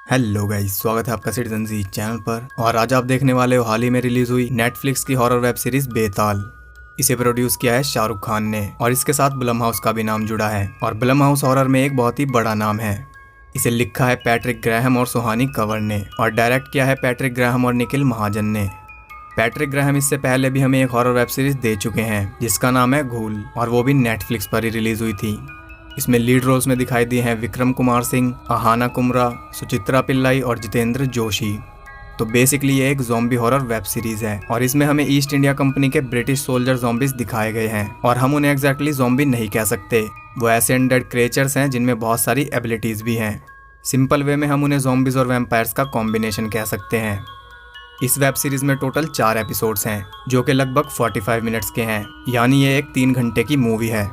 Hello guys, स्वागत है आपका सिटीजन जी चैनल पर। और आज आप देखने वाले हो हाल ही में रिलीज हुई नेटफ्लिक्स की हॉरर वेब सीरीज बेताल। इसे प्रोड्यूस किया है शाहरुख खान ने और इसके साथ ब्लम हाउस का भी नाम जुड़ा है और ब्लम हाउस हॉरर में एक बहुत ही बड़ा नाम है। इसे लिखा है पैट्रिक ग्राहम और सुहानी कंवर ने और डायरेक्ट किया है पैट्रिक ग्राहम और निखिल महाजन ने। पैट्रिक ग्राहम इससे पहले भी हमें एक हॉरर वेब सीरीज दे चुके हैं जिसका नाम है घूल, और वो भी नेटफ्लिक्स पर ही रिलीज हुई थी। इसमें लीड रोल्स में दिखाई दिए हैं विक्रम कुमार सिंह, अहाना कुमरा, सुचित्रा पिल्लाई और जितेंद्र जोशी। तो बेसिकली ये एक ज़ॉम्बी हॉरर वेब सीरीज है और इसमें हमें ईस्ट इंडिया कंपनी के ब्रिटिश सोल्जर ज़ॉम्बीज दिखाए गए हैं और हम उन्हें एग्जैक्टली ज़ॉम्बी नहीं कह सकते। वो ऐसे अनडेड क्रिएचर्स हैं जिनमें बहुत सारी एबिलिटीज़ भी हैं। सिंपल वे में हम उन्हें ज़ॉम्बीज और वैम्पायर्स का कॉम्बिनेशन कह सकते हैं। इस वेब सीरीज में टोटल 4 एपिसोड्स हैं जो कि लगभग 45 मिनट्स के हैं, यानी ये एक 3 घंटे की मूवी है।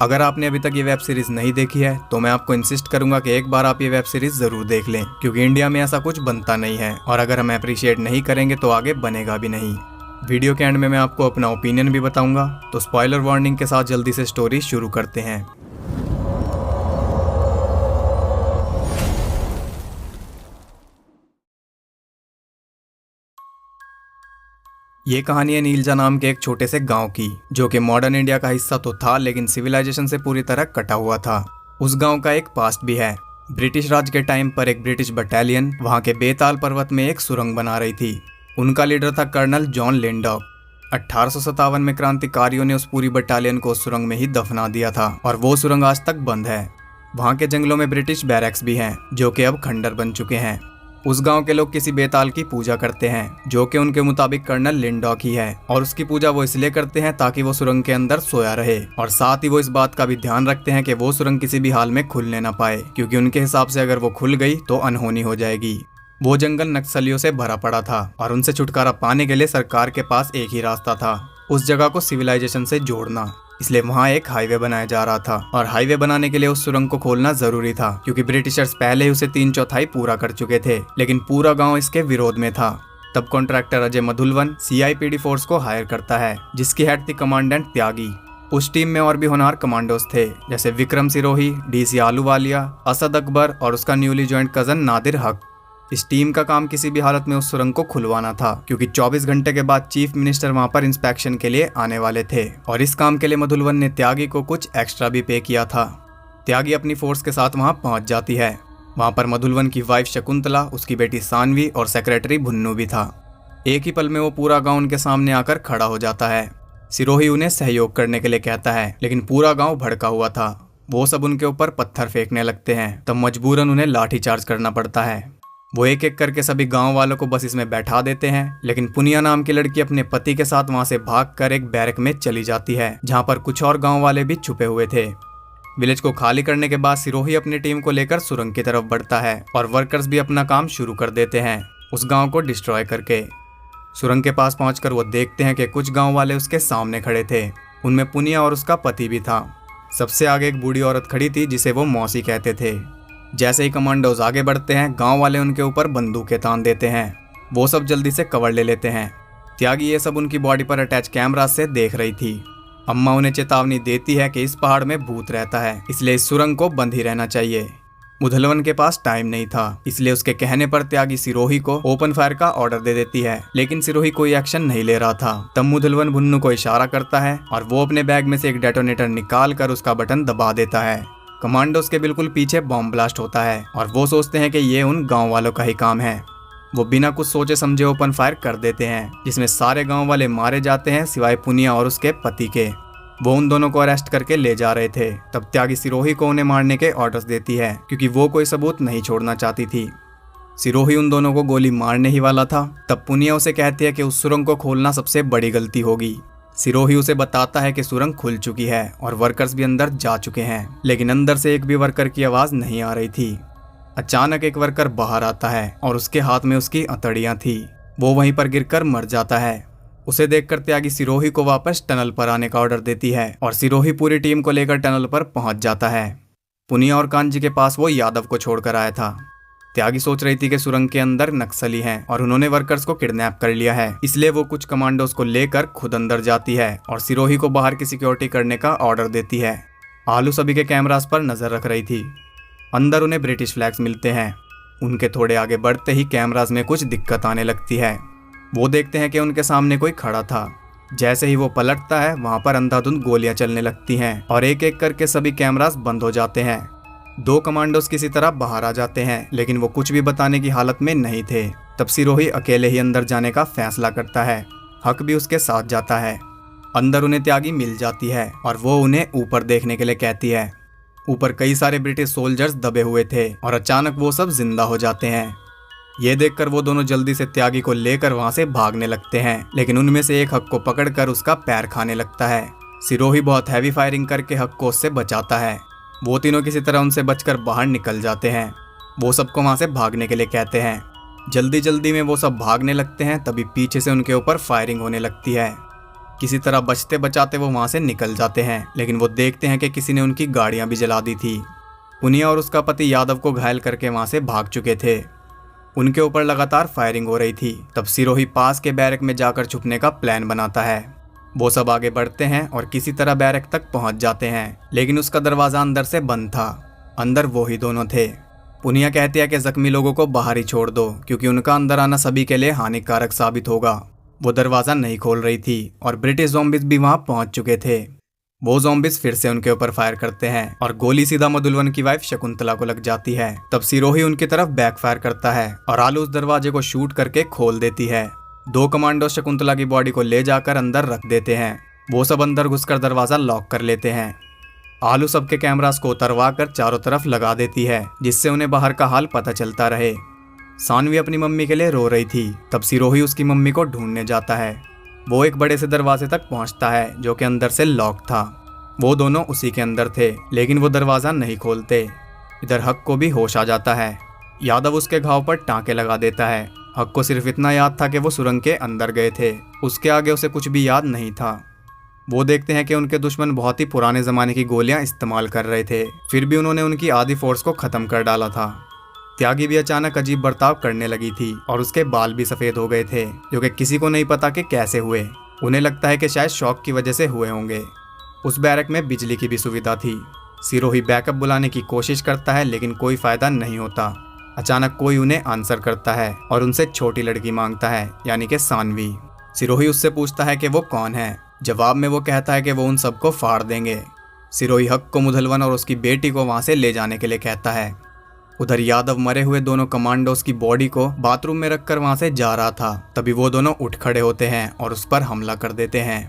अगर आपने अभी तक ये वेब सीरीज नहीं देखी है तो मैं आपको इंसिस्ट करूंगा कि एक बार आप ये वेब सीरीज जरूर देख लें, क्योंकि इंडिया में ऐसा कुछ बनता नहीं है और अगर हम अप्रिशिएट नहीं करेंगे तो आगे बनेगा भी नहीं। वीडियो के एंड में मैं आपको अपना ओपिनियन भी बताऊंगा। तो स्पॉइलर वार्निंग के साथ जल्दी से स्टोरी शुरू करते हैं। ये कहानी है नीलजा नाम के एक छोटे से गांव की, जो कि मॉडर्न इंडिया का हिस्सा तो था लेकिन सिविलाइजेशन से पूरी तरह कटा हुआ था। उस गांव का एक पास्ट भी है। ब्रिटिश राज के टाइम पर एक ब्रिटिश बटालियन वहां के बेताल पर्वत में एक सुरंग बना रही थी। उनका लीडर था कर्नल जॉन लिंडॉक। 1857 में क्रांतिकारियों ने उस पूरी बटालियन को उस सुरंग में ही दफना दिया था और वो सुरंग आज तक बंद है। वहां के जंगलों में ब्रिटिश बैरक्स भी हैं जो कि अब खंडर बन चुके हैं। उस गांव के लोग किसी बेताल की पूजा करते हैं जो कि उनके मुताबिक कर्नल लिंडॉक ही है, और उसकी पूजा वो इसलिए करते हैं ताकि वो सुरंग के अंदर सोया रहे, और साथ ही वो इस बात का भी ध्यान रखते हैं कि वो सुरंग किसी भी हाल में खुलने ना पाए, क्योंकि उनके हिसाब से अगर वो खुल गई तो अनहोनी हो जाएगी। वो जंगल नक्सलियों से भरा पड़ा था और उनसे छुटकारा पाने के लिए सरकार के पास एक ही रास्ता था, उस जगह को सिविलाइजेशन से जोड़ना। इसलिए वहाँ एक हाईवे बनाया जा रहा था और हाईवे बनाने के लिए उस सुरंग को खोलना जरूरी था, क्योंकि ब्रिटिशर्स पहले ही उसे 3/4 पूरा कर चुके थे, लेकिन पूरा गांव इसके विरोध में था। तब कॉन्ट्रैक्टर अजय मधुलवन CIPD फोर्स को हायर करता है, जिसकी हेड थी कमांडेंट त्यागी। उस टीम में और भी होनहार कमांडोज थे, जैसे विक्रम सिरोही, DC आलूवालिया, असद अकबर और उसका न्यूली ज्वाइंट कजन नादिर हक। इस टीम का काम किसी भी हालत में उस सुरंग को खुलवाना था, क्योंकि 24 घंटे के बाद चीफ मिनिस्टर वहां पर इंस्पेक्शन के लिए आने वाले थे, और इस काम के लिए मधुलवन ने त्यागी को कुछ एक्स्ट्रा भी पे किया था। त्यागी अपनी फोर्स के साथ वहां पहुंच जाती है। वहां पर मधुलवन की वाइफ शकुंतला, उसकी बेटी सानवी और सेक्रेटरी भुन्नू भी था। एक ही पल में वो पूरा गाँव उनके सामने आकर खड़ा हो जाता है। सिरोही उन्हें सहयोग करने के लिए कहता है, लेकिन पूरा गाँव भड़का हुआ था। वो सब उनके ऊपर पत्थर फेंकने लगते हैं, तब मजबूरन उन्हें लाठीचार्ज करना पड़ता है। वो एक एक करके सभी गांव वालों को बस इसमें बैठा देते हैं, लेकिन पुनिया नाम की लड़की अपने पति के साथ वहां से भागकर एक बैरक में चली जाती है, जहां पर कुछ और गांव वाले भी छुपे हुए थे। विलेज को खाली करने के बाद सिरोही अपनी टीम को लेकर सुरंग की तरफ बढ़ता है और वर्कर्स भी अपना काम शुरू कर देते हैं, उस गाँव को डिस्ट्रॉय करके। सुरंग के पास पहुंचकर वो देखते हैं कि कुछ गाँव वाले उसके सामने खड़े थे। उनमें पुनिया और उसका पति भी था। सबसे आगे एक बूढ़ी औरत खड़ी थी जिसे वो मौसी कहते थे। जैसे ही कमांडोज आगे बढ़ते हैं, गांव वाले उनके ऊपर बंदूकें तान देते हैं। वो सब जल्दी से कवर ले लेते हैं। त्यागी ये सब उनकी बॉडी पर अटैच कैमरा से देख रही थी। अम्मा उन्हें चेतावनी देती है कि इस पहाड़ में भूत रहता है, इसलिए इस सुरंग को बंद ही रहना चाहिए। मुधलवन के पास टाइम नहीं था, इसलिए उसके कहने पर त्यागी सिरोही को ओपन फायर का ऑर्डर दे देती है, लेकिन सिरोही कोई एक्शन नहीं ले रहा था। तब मुधलवन भुन्नू को इशारा करता है और वो अपने बैग में से एक डेटोनेटर निकाल कर उसका बटन दबा देता है। कमांडोज के बिल्कुल पीछे बॉम्ब ब्लास्ट होता है और वो सोचते हैं कि ये उन गांव वालों का ही काम है। वो बिना कुछ सोचे समझे ओपन फायर कर देते हैं, जिसमें सारे गांव वाले मारे जाते हैं सिवाय पुनिया और उसके पति के। वो उन दोनों को अरेस्ट करके ले जा रहे थे। तब त्यागी सिरोही को उन्हें मारने के ऑर्डर्स देती है, क्योंकि वो कोई सबूत नहीं छोड़ना चाहती थी। सिरोही उन दोनों को गोली मारने ही वाला था, तब पुनिया उसे कहती है कि उस सुरंग को खोलना सबसे बड़ी गलती होगी। सिरोही उसे बताता है कि सुरंग खुल चुकी है और वर्कर्स भी अंदर जा चुके हैं, लेकिन अंदर से एक भी वर्कर की आवाज नहीं आ रही थी। अचानक एक वर्कर बाहर आता है और उसके हाथ में उसकी अतड़ियां थी। वो वहीं पर गिरकर मर जाता है। उसे देखकर त्यागी सिरोही को वापस टनल पर आने का ऑर्डर देती है और सिरोही पूरी टीम को लेकर टनल पर पहुंच जाता है। पुनिया और कांजी के पास वो यादव को छोड़कर आया था। त्यागी सोच रही थी कि सुरंग के अंदर नक्सली हैं और उन्होंने वर्कर्स को किडनैप कर लिया है, इसलिए वो कुछ कमांडोज को लेकर खुद अंदर जाती है और सिरोही को बाहर की सिक्योरिटी करने का ऑर्डर देती है। आलू सभी के कैमरास पर नजर रख रही थी। अंदर उन्हें ब्रिटिश फ्लैग्स मिलते हैं। उनके थोड़े आगे बढ़ते ही कैमरास में कुछ दिक्कत आने लगती है। वो देखते हैं कि उनके सामने कोई खड़ा था। जैसे ही वो पलटता है वहां पर अंधाधुंध गोलियां चलने लगती हैं और एक एक करके सभी कैमरास बंद हो जाते हैं। 2 कमांडोज किसी तरह बाहर आ जाते हैं, लेकिन वो कुछ भी बताने की हालत में नहीं थे। तब सिरोही अकेले ही अंदर जाने का फैसला करता है। हक भी उसके साथ जाता है। अंदर उन्हें त्यागी मिल जाती है और वो उन्हें ऊपर देखने के लिए कहती है। ऊपर कई सारे ब्रिटिश सोल्जर्स दबे हुए थे और अचानक वो सब जिंदा हो जाते हैं। ये देखकर वो दोनों जल्दी से त्यागी को लेकर वहां से भागने लगते हैं, लेकिन उनमें से एक हक को पकड़कर उसका पैर खाने लगता है। सिरोही बहुत हैवी फायरिंग करके हक को उससे बचाता है। वो तीनों किसी तरह उनसे बचकर बाहर निकल जाते हैं। वो सबको वहां से भागने के लिए कहते हैं। जल्दी जल्दी में वो सब भागने लगते हैं, तभी पीछे से उनके ऊपर फायरिंग होने लगती है। किसी तरह बचते बचाते वो वहां से निकल जाते हैं, लेकिन वो देखते हैं कि किसी ने उनकी गाड़ियां भी जला दी थी। पुनिया और उसका पति यादव को घायल करके वहां से भाग चुके थे। उनके ऊपर लगातार फायरिंग हो रही थी। तब सिरोही पास के बैरक में जाकर छुपने का प्लान बनाता है। वो सब आगे बढ़ते हैं और किसी तरह बैरक तक पहुंच जाते हैं, लेकिन उसका दरवाजा अंदर से बंद था। अंदर वो ही दोनों थे। पुनिया कहती है कि जख्मी लोगों को बाहर ही छोड़ दो, क्योंकि उनका अंदर आना सभी के लिए हानिकारक साबित होगा। वो दरवाजा नहीं खोल रही थी और ब्रिटिश ज़ॉम्बीज भी वहां पहुंच चुके थे। वो ज़ॉम्बीज फिर से उनके ऊपर फायर करते हैं और गोली सीधा मधुलवन की वाइफ शकुंतला को लग जाती है। तब सिरोही उनकी तरफ बैकफायर करता है और आलू उस दरवाजे को शूट करके खोल देती है। 2 कमांडो शकुंतला की बॉडी को ले जाकर अंदर रख देते हैं। वो सब अंदर घुसकर दरवाजा लॉक कर लेते हैं। आलू सबके कैमरास को उतरवा कर चारों तरफ लगा देती है, जिससे उन्हें बाहर का हाल पता चलता रहे। सानवी अपनी मम्मी के लिए रो रही थी। तब सिरोही उसकी मम्मी को ढूंढने जाता है। वो एक बड़े से दरवाजे तक पहुंचता है जो कि अंदर से लॉक था। वो दोनों उसी के अंदर थे, लेकिन वो दरवाजा नहीं खोलते। इधर हक को भी होश आ जाता है। यादव उसके घाव पर टांके लगा देता है। हक को सिर्फ इतना याद था कि वो सुरंग के अंदर गए थे। उसके आगे उसे कुछ भी याद नहीं था। वो देखते हैं कि उनके दुश्मन बहुत ही पुराने जमाने की गोलियां इस्तेमाल कर रहे थे, फिर भी उन्होंने उनकी आधी फोर्स को खत्म कर डाला था। त्यागी भी अचानक अजीब बर्ताव करने लगी थी और उसके बाल भी सफेद हो गए थे, जो कि किसी को नहीं पता कि कैसे हुए। उन्हें लगता है कि शायद शॉक की वजह से हुए होंगे। उस बैरक में बिजली की भी सुविधा थी। सिरोही बैकअप बुलाने की कोशिश करता है, लेकिन कोई फायदा नहीं होता। अचानक कोई उन्हें आंसर करता है और उनसे छोटी लड़की मांगता है, यानी कि सानवी। सिरोही उससे पूछता है कि वो कौन है। जवाब में वो कहता है कि वो उन सबको फाड़ देंगे। सिरोही हक को मुधलवन और उसकी बेटी को वहां से ले जाने के लिए कहता है। उधर यादव मरे हुए दोनों कमांडोज की बॉडी को बाथरूम में रखकर वहां से जा रहा था। तभी वो दोनों उठ खड़े होते हैं और उस पर हमला कर देते हैं।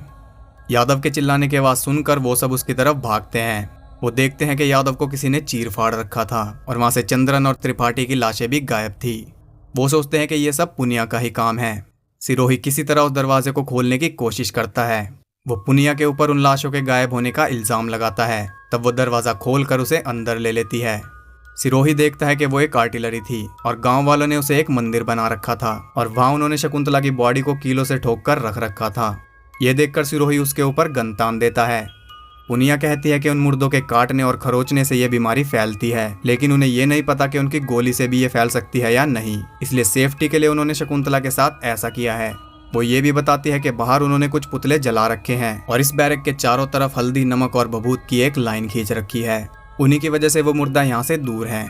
यादव के चिल्लाने की आवाज सुनकर वो सब उसकी तरफ भागते हैं। वो देखते हैं कि यादव को किसी ने चीर फाड़ रखा था और वहां से चंद्रन और त्रिपाठी की लाशें भी गायब थी। वो सोचते हैं कि ये सब पुनिया का ही काम है। सिरोही किसी तरह उस दरवाजे को खोलने की कोशिश करता है। वो पुनिया के ऊपर उन लाशों के गायब होने का इल्जाम लगाता है। तब वो दरवाजा खोलकर उसे अंदर ले लेती है। सिरोही देखता है कि वो एक आर्टिलरी थी और गांव वालों ने उसे एक मंदिर बना रखा था और वहां उन्होंने शकुंतला की बॉडी को कीलों से ठोक कर रख रखा था। ये देखकर सिरोही उसके ऊपर गन तान देता है। पुनिया कहती है कि उन मुर्दों के काटने और खरोचने से ये बीमारी फैलती है, लेकिन उन्हें ये नहीं पता कि उनकी गोली से भी ये फैल सकती है या नहीं। इसलिए सेफ्टी के लिए उन्होंने शकुंतला के साथ ऐसा किया है। वो ये भी बताती है कि बाहर उन्होंने कुछ पुतले जला रखे हैं और इस बैरक के चारों तरफ हल्दी, नमक और बबूत की एक लाइन खींच रखी है। उन्हीं की वजह से वो मुर्दा यहाँ से दूर है।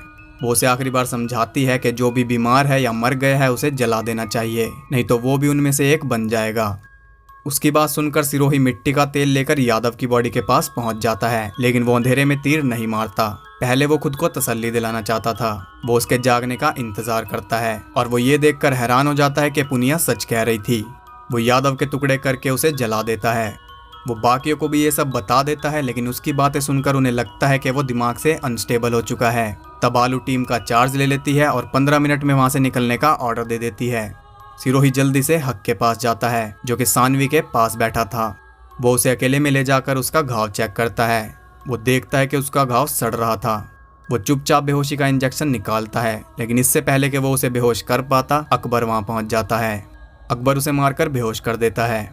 वो उसे आखिरी बार समझाती है कि जो भी बीमार है या मर गया है उसे जला देना चाहिए, नहीं तो वो भी उनमें से एक बन जाएगा। उसकी बात सुनकर सिरोही मिट्टी का तेल लेकर यादव की बॉडी के पास पहुंच जाता है, लेकिन वो अंधेरे में तीर नहीं मारता। पहले वो खुद को तसल्ली दिलाना चाहता था। वो उसके जागने का इंतजार करता है और वो ये देखकर हैरान हो जाता है कि पुनिया सच कह रही थी। वो यादव के टुकड़े करके उसे जला देता है। वो बाकियों को भी ये सब बता देता है, लेकिन उसकी बातें सुनकर उन्हें लगता है कि वो दिमाग से अनस्टेबल हो चुका है। तब आलू टीम का चार्ज ले लेती है और 15 मिनट में वहां से निकलने का ऑर्डर दे देती है। सिरोही जल्दी से हक के पास जाता है, जो कि सानवी के पास बैठा था। वो उसे अकेले में ले जाकर उसका घाव चेक करता है। वो देखता है कि उसका घाव सड़ रहा था। वो चुपचाप बेहोशी का इंजेक्शन निकालता है, लेकिन इससे पहले कि वो उसे बेहोश कर पाता, अकबर वहां पहुंच जाता है। अकबर उसे मारकर बेहोश कर देता है।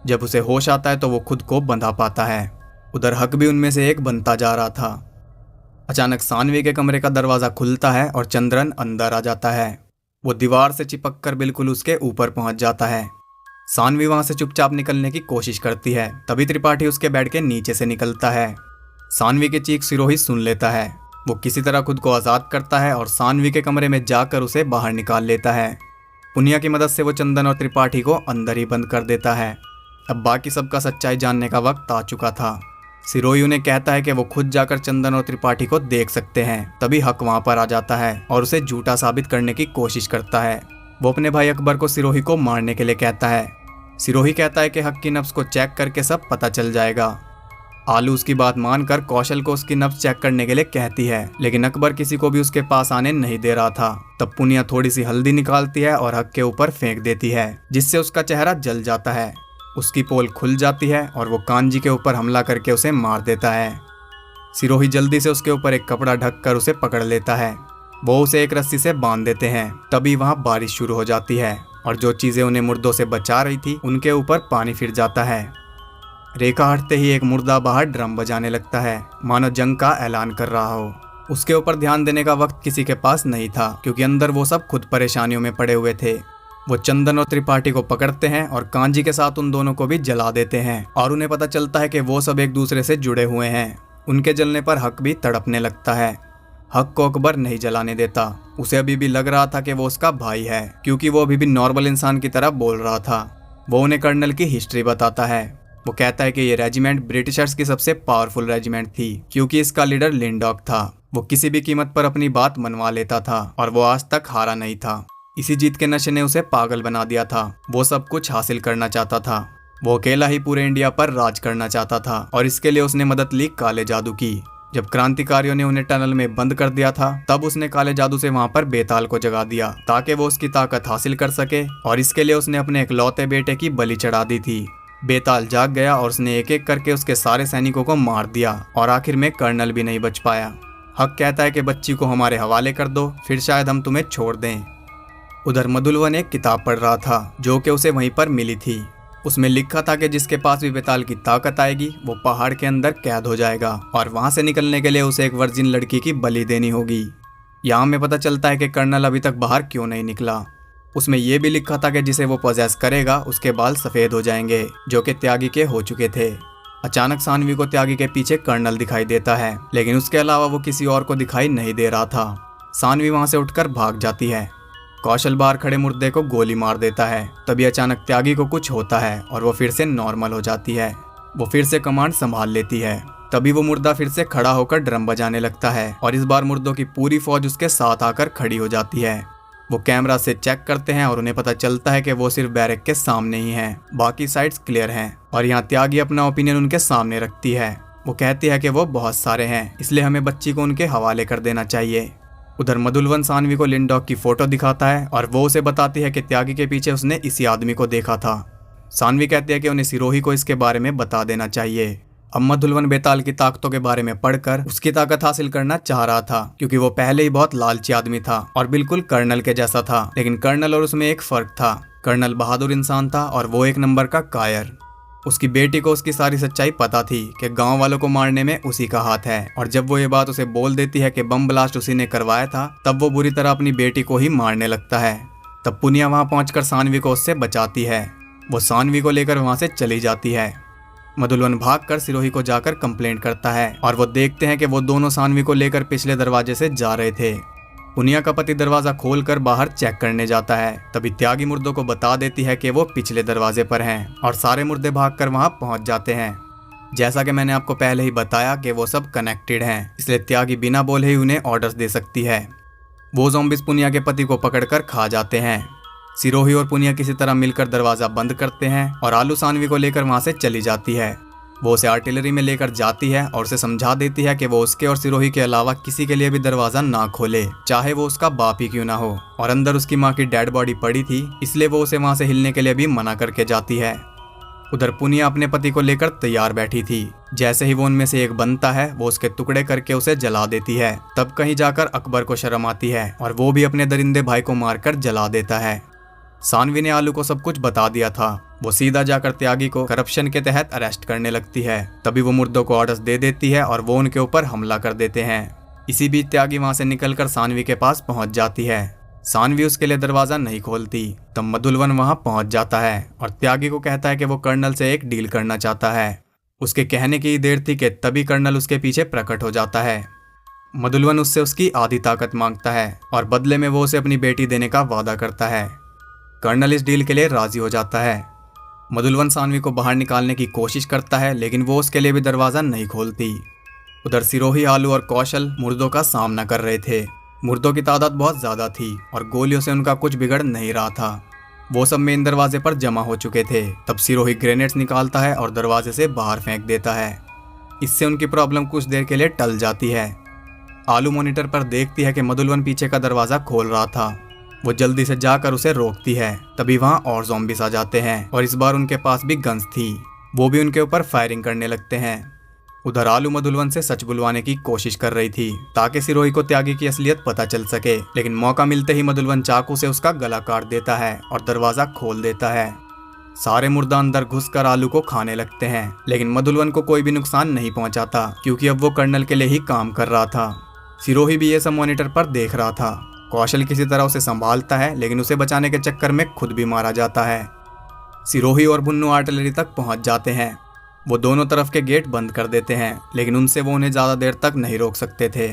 जब उसे होश आता है तो वो खुद को बंधा पाता है। उधर हक भी उनमें से एक बनता जा रहा था। अचानक सानवी के कमरे का दरवाजा खुलता है और चंद्रन अंदर आ जाता है। वो दीवार से चिपक कर बिल्कुल उसके ऊपर पहुंच जाता है। सानवी वहां से चुपचाप निकलने की कोशिश करती है। तभी त्रिपाठी उसके बेड के नीचे से निकलता है। सानवी की चीख सिरोही सुन लेता है। वो किसी तरह खुद को आज़ाद करता है और सानवी के कमरे में जाकर उसे बाहर निकाल लेता है। पुनिया की मदद से वो चंदन और त्रिपाठी को अंदर ही बंद कर देता है। अब बाकी सबका सच्चाई जानने का वक्त आ चुका था। सिरोही उन्हें कहता है कि वो खुद जाकर चंदन और त्रिपाठी को देख सकते हैं। तभी हक वहां पर आ जाता है और उसे झूठा साबित करने की कोशिश करता है। वो अपने भाई अकबर को सिरोही को मारने के लिए कहता है। सिरोही कहता है कि हक की नब्ज को चेक करके सब पता चल जाएगा। आलू उसकी बात मानकर कौशल को उसकी नब्ज चेक करने के लिए कहती है, लेकिन अकबर किसी को भी उसके पास आने नहीं दे रहा था। तब पुनिया थोड़ी सी हल्दी निकालती है और हक के ऊपर फेंक देती है, जिससे उसका चेहरा जल जाता है। उसकी पोल खुल जाती है और वो कांजी के ऊपर हमला करके उसे मार देता है। सिरोही जल्दी से उसके ऊपर एक कपड़ा ढककर उसे पकड़ लेता है। वो उसे एक रस्सी से बांध देते हैं। तभी वहाँ बारिश शुरू हो जाती है और जो चीजें उन्हें मुर्दों से बचा रही थी उनके ऊपर पानी फिर जाता है। रेखा हटते ही एक मुर्दा बाहर ड्रम बजाने लगता है, मानो जंग का ऐलान कर रहा हो। उसके ऊपर ध्यान देने का वक्त किसी के पास नहीं था, क्योंकि अंदर वो सब खुद परेशानियों में पड़े हुए थे। वो चंदन और त्रिपाठी को पकड़ते हैं और कांजी के साथ उन दोनों को भी जला देते हैं और उन्हें पता चलता है कि वो सब एक दूसरे से जुड़े हुए हैं। उनके जलने पर हक भी तड़पने लगता है। हक को अकबर नहीं जलाने देता। उसे अभी भी लग रहा था कि वो उसका भाई है, क्योंकि वो अभी भी नॉर्मल इंसान की तरह बोल रहा था। वो उन्हें कर्नल की हिस्ट्री बताता है। वो कहता है कि ये रेजिमेंट ब्रिटिशर्स की सबसे पावरफुल रेजिमेंट थी, क्योंकि इसका लीडर लिंडॉक था। वो किसी भी कीमत पर अपनी बात मनवा लेता था और वो आज तक हारा नहीं था। इसी जीत के नशे ने उसे पागल बना दिया था। वो सब कुछ हासिल करना चाहता था। वो अकेला ही पूरे इंडिया पर राज करना चाहता था और इसके लिए उसने मदद ली काले जादू की। जब क्रांतिकारियों ने उन्हें टनल में बंद कर दिया था, तब उसने काले जादू से वहां पर बेताल को जगा दिया ताकि वो उसकी ताकत हासिल कर सके, और इसके लिए उसने अपने इकलौते बेटे की बलि चढ़ा दी थी। बेताल जाग गया और उसने एक एक करके उसके सारे सैनिकों को मार दिया और आखिर में कर्नल भी नहीं बच पाया। हक कहता है कि बच्ची को हमारे हवाले कर दो, फिर शायद हम तुम्हें छोड़ दें। उधर मधुलवन एक किताब पढ़ रहा था जो कि उसे वहीं पर मिली थी। उसमें लिखा था कि जिसके पास भी बेताल की ताकत आएगी वो पहाड़ के अंदर कैद हो जाएगा और वहां से निकलने के लिए उसे एक वर्जिन लड़की की बलि देनी होगी। यहाँ हमें पता चलता है कि कर्नल अभी तक बाहर क्यों नहीं निकला। उसमें यह भी लिखा था कि जिसे वो पोजेस करेगा उसके बाल सफेद हो जाएंगे, जो कि त्यागी के हो चुके थे। अचानक सानवी को त्यागी के पीछे कर्नल दिखाई देता है, लेकिन उसके अलावा वो किसी और को दिखाई नहीं दे रहा था। सानवी वहां से उठकर भाग जाती है। कौशल बाहर खड़े मुर्दे को गोली मार देता है। तभी अचानक त्यागी को कुछ होता है और वो फिर से नॉर्मल हो जाती है। वो फिर से कमांड संभाल लेती है। तभी वो मुर्दा फिर से खड़ा होकर ड्रम बजाने लगता है और इस बार मुर्दों की पूरी फौज उसके साथ आकर खड़ी हो जाती है। वो कैमरा से चेक करते हैं और उन्हें पता चलता है कि वो सिर्फ बैरक के सामने ही हैं, बाकी साइड्स क्लियर हैं। और यहाँ त्यागी अपना ओपिनियन उनके सामने रखती है। वो कहती है कि वो बहुत सारे हैं, इसलिए हमें बच्ची को उनके हवाले कर देना चाहिए। उधर मधुलवन सानवी को लिंडॉक की फोटो दिखाता है और वो उसे बताती है कि त्यागी के पीछे उसने इसी आदमी को देखा था। सानवी कहती है कि उन्हें सिरोही को इसके बारे में बता देना चाहिए। अब मधुलवन बेताल की ताकतों के बारे में पढ़कर उसकी ताकत हासिल करना चाह रहा था, क्योंकि वो पहले ही बहुत लालची आदमी था और बिल्कुल कर्नल के जैसा था। लेकिन कर्नल और उसमें एक फर्क था। कर्नल बहादुर इंसान था और वो एक नंबर का कायर। उसकी बेटी को उसकी सारी सच्चाई पता थी कि गांव वालों को मारने में उसी का हाथ है, और जब वो ये बात उसे बोल देती है कि बम ब्लास्ट उसी ने करवाया था, तब वो बुरी तरह अपनी बेटी को ही मारने लगता है। तब पुनिया वहां पहुंचकर सानवी को उससे बचाती है। वो सानवी को लेकर वहां से चली जाती है। मधुलवन भागकर सिरोही को जाकर कंप्लेंट करता है और वो देखते हैं कि वो दोनों सानवी को लेकर पिछले दरवाजे से जा रहे थे। पुनिया का पति दरवाजा खोलकर बाहर चेक करने जाता है। तभी त्यागी मुर्दों को बता देती है कि वो पिछले दरवाजे पर हैं और सारे मुर्दे भागकर वहां पहुंच जाते हैं। जैसा कि मैंने आपको पहले ही बताया कि वो सब कनेक्टेड हैं, इसलिए त्यागी बिना बोले ही उन्हें ऑर्डर्स दे सकती है। वो ज़ॉम्बिस पुनिया के पति को पकड़कर खा जाते हैं। सिरोही और पुनिया किसी तरह मिलकर दरवाजा बंद करते हैं और आलू सानवी को लेकर वहां से चली जाती है। वो उसे आर्टिलरी में लेकर जाती है और उसे समझा देती है कि वो उसके और सिरोही के अलावा किसी के लिए भी दरवाजा ना खोले, चाहे वो उसका बाप ही क्यों ना हो। और अंदर उसकी माँ की डेड बॉडी पड़ी थी, इसलिए वो उसे वहां से हिलने के लिए भी मना करके जाती है। उधर पुनिया अपने पति को लेकर तैयार बैठी थी। जैसे ही वो उनमें से एक बनता है, वो उसके टुकड़े करके उसे जला देती है। तब कहीं जाकर अकबर को शर्म आती है और वो भी अपने दरिंदे भाई को मारकर जला देता है। सानवी ने आलू को सब कुछ बता दिया था। वो सीधा जाकर त्यागी को करप्शन के तहत अरेस्ट करने लगती है। तभी वो मुर्दों को ऑर्डर्स दे देती है और वो उनके ऊपर हमला कर देते हैं। इसी बीच त्यागी वहां से निकलकर सानवी के पास पहुंच जाती है। सानवी उसके लिए दरवाजा नहीं खोलती। तब मधुलवन वहां पहुंच जाता है और त्यागी को कहता है कि वो कर्नल से एक डील करना चाहता है। उसके कहने की ही देर थी कि तभी कर्नल उसके पीछे प्रकट हो जाता है। मधुलवन उससे उसकी आधी ताकत मांगता है और बदले में वो उसे अपनी बेटी देने का वादा करता है। कर्नल इस डील के लिए राजी हो जाता है। मधुलवन सानवी को बाहर निकालने की कोशिश करता है, लेकिन वो उसके लिए भी दरवाज़ा नहीं खोलती। उधर सिरोही, आलू और कौशल मुर्दों का सामना कर रहे थे। मुर्दों की तादाद बहुत ज़्यादा थी और गोलियों से उनका कुछ बिगड़ नहीं रहा था। वो सब मेन दरवाजे पर जमा हो चुके थे। तब सिरोही ग्रेनेड्स निकालता है और दरवाजे से बाहर फेंक देता है। इससे उनकी प्रॉब्लम कुछ देर के लिए टल जाती है। आलू मॉनिटर पर देखती है कि मधुलवन पीछे का दरवाज़ा खोल रहा था। वो जल्दी से जाकर उसे रोकती है। तभी वहाँ और ज़ॉम्बीज़ आ जाते हैं और इस बार उनके पास भी गन्स थी। वो भी उनके ऊपर फायरिंग करने लगते हैं। उधर आलू मधुलवन से सच बुलवाने की कोशिश कर रही थी ताकि सिरोही को त्यागी की असलियत पता चल सके, लेकिन मौका मिलते ही मधुलवन चाकू से उसका गला काट देता है और दरवाज़ा खोल देता है। सारे मुर्दा अंदर घुसकर आलू को खाने लगते हैं, लेकिन मधुलवन को कोई भी नुकसान नहीं पहुंचाता क्योंकि अब वो कर्नल के लिए ही काम कर रहा था। सिरोही भी ये सब मॉनिटर पर देख रहा था। कौशल किसी तरह उसे संभालता है, लेकिन उसे बचाने के चक्कर में खुद भी मारा जाता है। सिरोही और भुन्नू आर्टिलरी तक पहुंच जाते हैं। वो दोनों तरफ के गेट बंद कर देते हैं, लेकिन उनसे वो उन्हें ज़्यादा देर तक नहीं रोक सकते थे।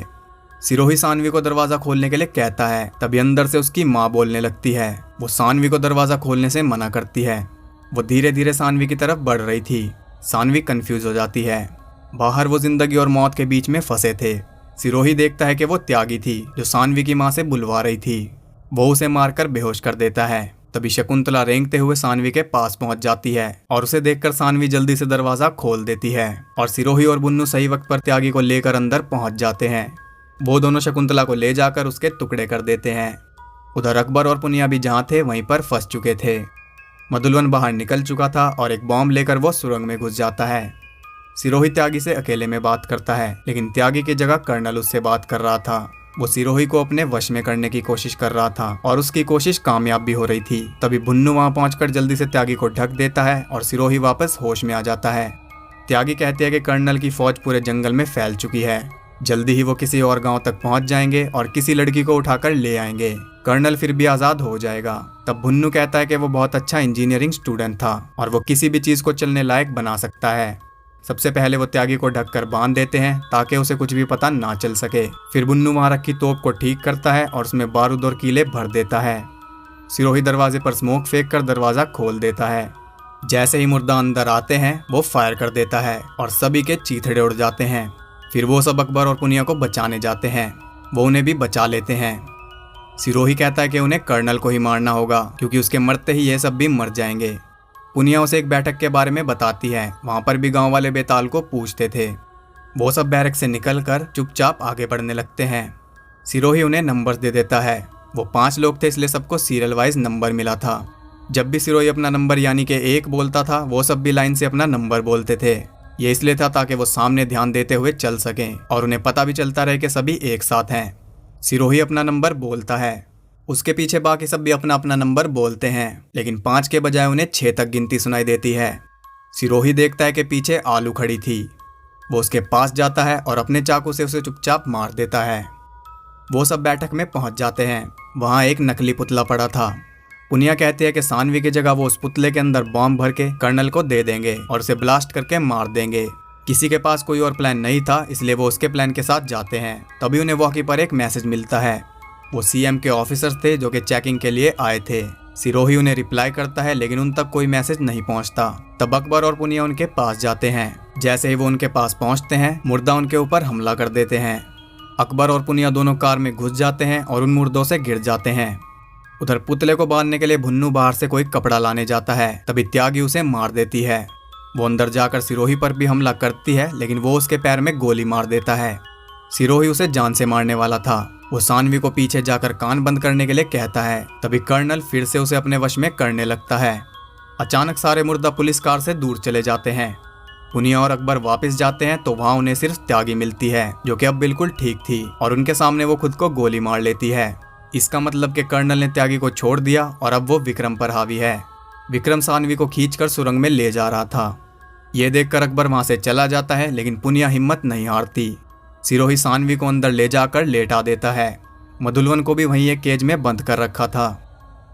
सिरोही सानवी को दरवाज़ा खोलने के लिए कहता है। तभी अंदर से उसकी माँ बोलने लगती है। वो सानवी को दरवाज़ा खोलने से मना करती है। वो धीरे धीरे सानवी की तरफ बढ़ रही थी। सानवी कंफ्यूज हो जाती है। बाहर वो जिंदगी और मौत के बीच में फंसे थे। सिरोही देखता है कि वो त्यागी थी जो सानवी की माँ से बुलवा रही थी। वो उसे मारकर बेहोश कर देता है। तभी शकुंतला रेंगते हुए सानवी के पास पहुंच जाती है और उसे देखकर सानवी जल्दी से दरवाजा खोल देती है और सिरोही और बुन्नू सही वक्त पर त्यागी को लेकर अंदर पहुंच जाते हैं। वो दोनों शकुंतला को ले जाकर उसके टुकड़े कर देते हैं। उधर अकबर और पुनिया भी जहाँ थे वहीं पर फंस चुके थे। मधुलवन बाहर निकल चुका था और एक बॉम्ब लेकर वो सुरंग में घुस जाता है। सिरोही त्यागी से अकेले में बात करता है, लेकिन त्यागी की जगह कर्नल उससे बात कर रहा था। वो सिरोही को अपने वश में करने की कोशिश कर रहा था और उसकी कोशिश कामयाब भी हो रही थी। तभी भुन्नू वहां पहुंचकर जल्दी से त्यागी को ढक देता है और सिरोही वापस होश में आ जाता है। त्यागी कहती है कि कर्नल की फौज पूरे जंगल में फैल चुकी है। जल्दी ही वो किसी और गांव तक पहुंच जाएंगे और किसी लड़की को उठाकर ले आएंगे। कर्नल फिर भी आज़ाद हो जाएगा। तब भुन्नू कहता है कि वो बहुत अच्छा इंजीनियरिंग स्टूडेंट था और वो किसी भी चीज़ को चलने लायक बना सकता है। सबसे पहले वो त्यागी को ढककर बांध देते हैं ताकि उसे कुछ भी पता ना चल सके। फिर बुन्नू वहां रखी तोप को ठीक करता है और उसमें बारूद और कीले भर देता है। सिरोही दरवाजे पर स्मोक फेंक कर दरवाज़ा खोल देता है। जैसे ही मुर्दा अंदर आते हैं वो फायर कर देता है और सभी के चीथड़े उड़ जाते हैं। फिर वो सब अकबर और पुनिया को बचाने जाते हैं। वो उन्हें भी बचा लेते हैं। सिरोही कहता है कि उन्हें कर्नल को ही मारना होगा क्योंकि उसके मरते ही ये सब भी मर जाएंगे। पुनिया उसे एक बैठक के बारे में बताती है। वहाँ पर भी गांव वाले बेताल को पूछते थे। वो सब बैरक से निकलकर चुपचाप आगे बढ़ने लगते हैं। सिरोही उन्हें नंबर्स दे देता है। वो 5 लोग थे, इसलिए सबको सीरियल वाइज नंबर मिला था। जब भी सिरोही अपना नंबर यानी कि 1 बोलता था, वो सब भी लाइन से अपना नंबर बोलते थे। ये इसलिए था ताकि वो सामने ध्यान देते हुए चल सकें और उन्हें पता भी चलता रहे कि सभी एक साथ हैं। सिरोही अपना नंबर बोलता है। उसके पीछे बाकी सब भी अपना अपना नंबर बोलते हैं, लेकिन 5 के बजाय उन्हें 6 तक गिनती सुनाई देती है। सिरोही देखता है कि पीछे आलू खड़ी थी। वो उसके पास जाता है और अपने चाकू से उसे चुपचाप मार देता है। वो सब बैठक में पहुंच जाते हैं। वहाँ एक नकली पुतला पड़ा था। पुनिया कहती है कि सानवी की जगह वो उस पुतले के अंदर बॉम्ब भर के कर्नल को दे देंगे और उसे ब्लास्ट करके मार देंगे। किसी के पास कोई और प्लान नहीं था, इसलिए वो उसके प्लान के साथ जाते हैं। तभी उन्हें वॉकी पर एक मैसेज मिलता है। वो सीएम के ऑफिसर्स थे जो कि चेकिंग के लिए आए थे। सिरोही उन्हें रिप्लाई करता है, लेकिन उन तक कोई मैसेज नहीं पहुंचता। तब अकबर और पुनिया उनके पास जाते हैं। जैसे ही वो उनके पास पहुंचते हैं, मुर्दा उनके ऊपर हमला कर देते हैं। अकबर और पुनिया दोनों कार में घुस जाते हैं और उन मुर्दों से गिर जाते हैं। उधर पुतले को बांधने के लिए भुन्नू बाहर से कोई कपड़ा लाने जाता है। तभी त्यागी उसे मार देती है। वो अंदर जाकर सिरोही पर भी हमला करती है, लेकिन वो उसके पैर में गोली मार देता है। सिरोही उसे जान से मारने वाला था। वो सानवी को पीछे जाकर कान बंद करने के लिए कहता है। तभी कर्नल फिर से उसे अपने वश में करने लगता है। अचानक सारे मुर्दा पुलिस कार से दूर चले जाते हैं। पुनिया और अकबर वापस जाते हैं तो वहाँ उन्हें सिर्फ त्यागी मिलती है, जो कि अब बिल्कुल ठीक थी और उनके सामने वो खुद को गोली मार लेती है। इसका मतलब कि कर्नल ने त्यागी को छोड़ दिया और अब वो विक्रम पर हावी है। विक्रम सानवी को खींचकर सुरंग में ले जा रहा था। ये देखकर अकबर वहाँ से चला जाता है, लेकिन पुनिया हिम्मत नहीं हारती। सिरोही सानवी को अंदर ले जाकर लेटा देता है। मधुलवन को भी वहीं एक केज में बंद कर रखा था।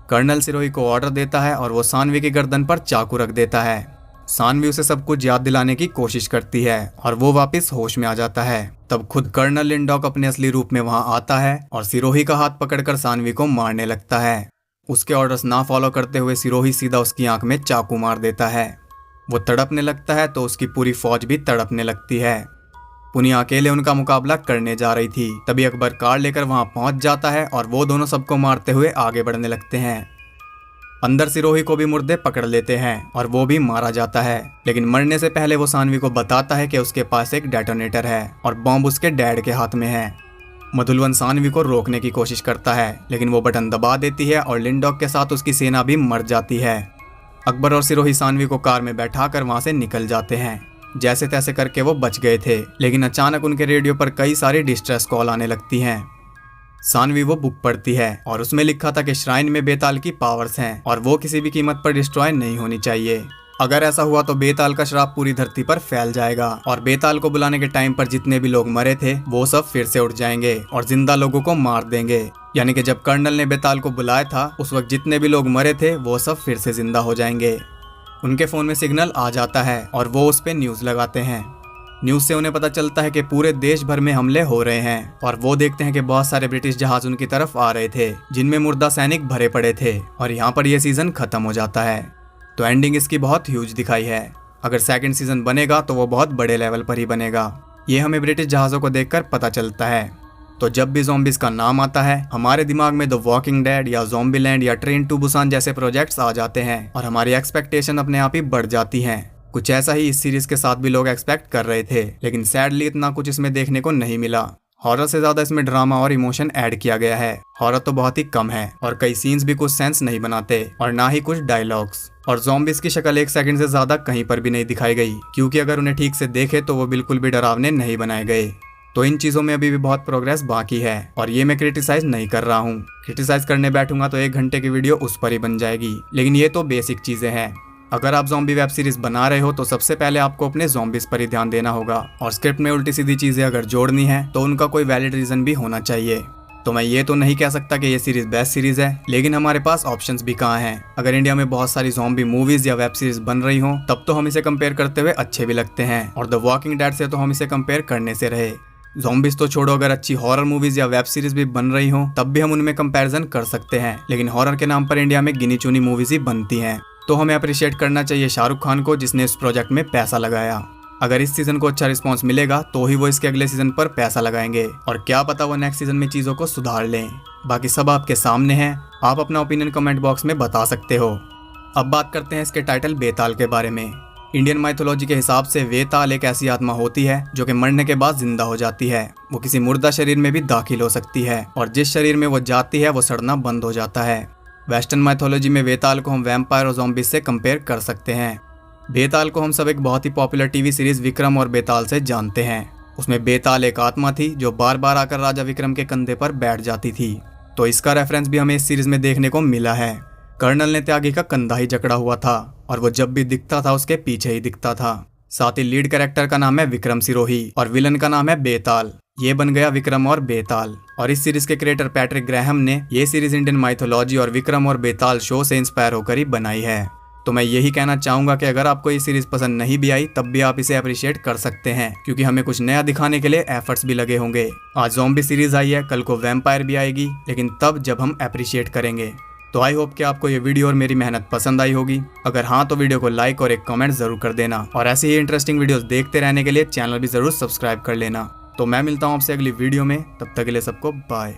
कर्नल सिरोही को ऑर्डर देता है और वो सानवी की गर्दन पर चाकू रख देता है। सानवी उसे सब कुछ याद दिलाने की कोशिश करती है और वो वापस होश में आ जाता है। तब खुद कर्नल लिंडॉक अपने असली रूप में वहां आता है और सिरोही का हाथ पकड़कर सानवी को मारने लगता है। उसके ऑर्डर्स ना फॉलो करते हुए सिरोही सीधा उसकी आंख में चाकू मार देता है। वो तड़पने लगता है तो उसकी पूरी फौज भी तड़पने लगती है। पुनिया अकेले उनका मुकाबला करने जा रही थी, तभी अकबर कार लेकर वहां पहुंच जाता है और वो दोनों सबको मारते हुए आगे बढ़ने लगते हैं। अंदर सिरोही को भी मुर्दे पकड़ लेते हैं और वो भी मारा जाता है, लेकिन मरने से पहले वो सानवी को बताता है कि उसके पास एक डेटोनेटर है और बॉम्ब उसके डैड के हाथ में है। मधुलवन सानवी को रोकने की कोशिश करता है, लेकिन वो बटन दबा देती है और लिंडॉक के साथ उसकी सेना भी मर जाती है। अकबर और सिरोही सानवी को कार में बैठाकर वहां से निकल जाते हैं। जैसे तैसे करके वो बच गए थे, लेकिन अचानक उनके रेडियो पर कई सारी डिस्ट्रेस कॉल आने लगती हैं। सानवी वो बुक पढ़ती है और उसमें लिखा था कि श्राइन में बेताल की पावर्स हैं और वो किसी भी कीमत पर डिस्ट्रॉय नहीं होनी चाहिए। अगर ऐसा हुआ तो बेताल का श्राप पूरी धरती पर फैल जाएगा और बेताल को बुलाने के टाइम पर जितने भी लोग मरे थे वो सब फिर से उठ जाएंगे और जिंदा लोगों को मार देंगे। यानी कि जब कर्नल ने बेताल को बुलाया था उस वक्त जितने भी लोग मरे थे वो सब फिर से जिंदा हो जाएंगे। उनके फोन में सिग्नल आ जाता है और वो उस पे न्यूज लगाते हैं। न्यूज से उन्हें पता चलता है कि पूरे देश भर में हमले हो रहे हैं और वो देखते हैं कि बहुत सारे ब्रिटिश जहाज उनकी तरफ आ रहे थे जिनमें मुर्दा सैनिक भरे पड़े थे और यहाँ पर यह सीजन खत्म हो जाता है। तो एंडिंग इसकी बहुत ह्यूज दिखाई है। अगर सेकंड सीजन बनेगा तो वो बहुत बड़े लेवल पर ही बनेगा। ये हमें ब्रिटिश जहाज़ों को देखकर पता चलता है। तो जब भी ज़ॉम्बीज़ का नाम आता है हमारे दिमाग में द वॉकिंग डेड या ज़ॉम्बीलैंड या ट्रेन टू बुसान जैसे प्रोजेक्ट्स आ जाते हैं और हमारी एक्सपेक्टेशन अपने आप ही बढ़ जाती हैं। कुछ ऐसा ही इस सीरीज के साथ भी लोग एक्सपेक्ट कर रहे थे, लेकिन सैडली इतना कुछ इसमें देखने को नहीं मिला। हॉरर से ज्यादा इसमें ड्रामा और इमोशन ऐड किया गया है। हॉरर तो बहुत ही कम है और कई सीन्स भी कुछ सेंस नहीं बनाते और ना ही कुछ डायलॉग्स। और ज़ॉम्बीज़ की शक्ल 1 सेकंड से ज्यादा कहीं पर भी नहीं दिखाई गई, क्योंकि अगर उन्हें ठीक से देखे तो वो बिल्कुल भी डरावने नहीं बनाए गए। तो इन चीज़ों में अभी भी बहुत प्रोग्रेस बाकी है और ये मैं क्रिटिसाइज नहीं कर रहा हूँ। क्रिटिसाइज करने बैठूंगा तो 1 घंटे की वीडियो उस पर ही बन जाएगी, लेकिन ये तो बेसिक चीज़ें हैं। अगर आप ज़ॉम्बी वेब सीरीज बना रहे हो तो सबसे पहले आपको अपने ज़ॉम्बीज़ पर ही ध्यान देना होगा और स्क्रिप्ट में उल्टी सीधी चीज़ें अगर जोड़नी है तो उनका कोई वैलिड रीज़न भी होना चाहिए। तो मैं ये तो नहीं कह सकता कि ये सीरीज बेस्ट सीरीज है, लेकिन हमारे पास ऑप्शंस भी कहाँ हैं। अगर इंडिया में बहुत सारी ज़ॉम्बी मूवीज या वेब सीरीज बन रही हो तब तो हम इसे कंपेयर करते हुए अच्छे भी लगते हैं, और द वॉकिंग डेड से तो हम इसे कंपेयर करने से रहे। ज़ॉम्बीज़ तो छोड़ो, अगर अच्छी हॉरर मूवीज या वेब सीरीज भी बन रही हो तब भी हम उनमें कंपैरिजन कर सकते हैं, लेकिन हॉरर के नाम पर इंडिया में गिनी चुनी मूवीज ही बनती हैं। तो हमें अप्रिशिएट करना चाहिए शाहरुख खान को, जिसने इस प्रोजेक्ट में पैसा लगाया। अगर इस सीजन को अच्छा रिस्पांस मिलेगा तो ही वो इसके अगले सीजन पर पैसा लगाएंगे, और क्या पता वो नेक्स्ट सीजन में चीज़ों को सुधार लें। बाकी सब आपके सामने है, आप अपना ओपिनियन कमेंट बॉक्स में बता सकते हो। अब बात करते हैं इसके टाइटल बेताल के बारे में। इंडियन माइथोलॉजी के हिसाब से वेताल एक ऐसी आत्मा होती है जो कि मरने के बाद जिंदा हो जाती है। वो किसी मुर्दा शरीर में भी दाखिल हो सकती है और जिस शरीर में वो जाती है वो सड़ना बंद हो जाता है। वेस्टर्न माइथोलॉजी में वेताल को हम वैम्पायर और ज़ॉम्बीज़ से कंपेयर कर सकते हैं। बेताल को हम सब एक बहुत ही पॉपुलर टीवी सीरीज विक्रम और बेताल से जानते हैं। उसमें बेताल एक आत्मा थी जो बार बार आकर राजा विक्रम के कंधे पर बैठ जाती थी। तो इसका रेफरेंस भी हमें इस सीरीज में देखने को मिला है। कर्नल ने त्यागी का कंधा ही जकड़ा हुआ था और वो जब भी दिखता था उसके पीछे ही दिखता था। साथ ही लीड कैरेक्टर का नाम है विक्रम सिरोही और विलन का नाम है बेताल। ये बन गया विक्रम और बेताल। और इस सीरीज के क्रिएटर पैट्रिक ग्रैहम ने ये सीरीज इंडियन माइथोलॉजी और विक्रम और बेताल शो से इंस्पायर होकर ही बनाई है। तो मैं यही कहना चाहूंगा कि अगर आपको ये सीरीज पसंद नहीं भी आई तब भी आप इसे अप्रिशिएट कर सकते हैं, क्योंकि हमें कुछ नया दिखाने के लिए एफर्ट्स भी लगे होंगे। आज ज़ॉम्बी सीरीज आई है, कल को वैम्पायर भी आएगी, लेकिन तब जब हम अप्रिशिएट करेंगे। तो आई होप कि आपको ये वीडियो और मेरी मेहनत पसंद आई होगी। अगर हाँ तो वीडियो को लाइक और एक कमेंट जरूर कर देना, और ऐसे ही इंटरेस्टिंग वीडियोस देखते रहने के लिए चैनल भी जरूर सब्सक्राइब कर लेना। तो मैं मिलता हूँ आपसे अगली वीडियो में, तब तक के लिए सबको बाय।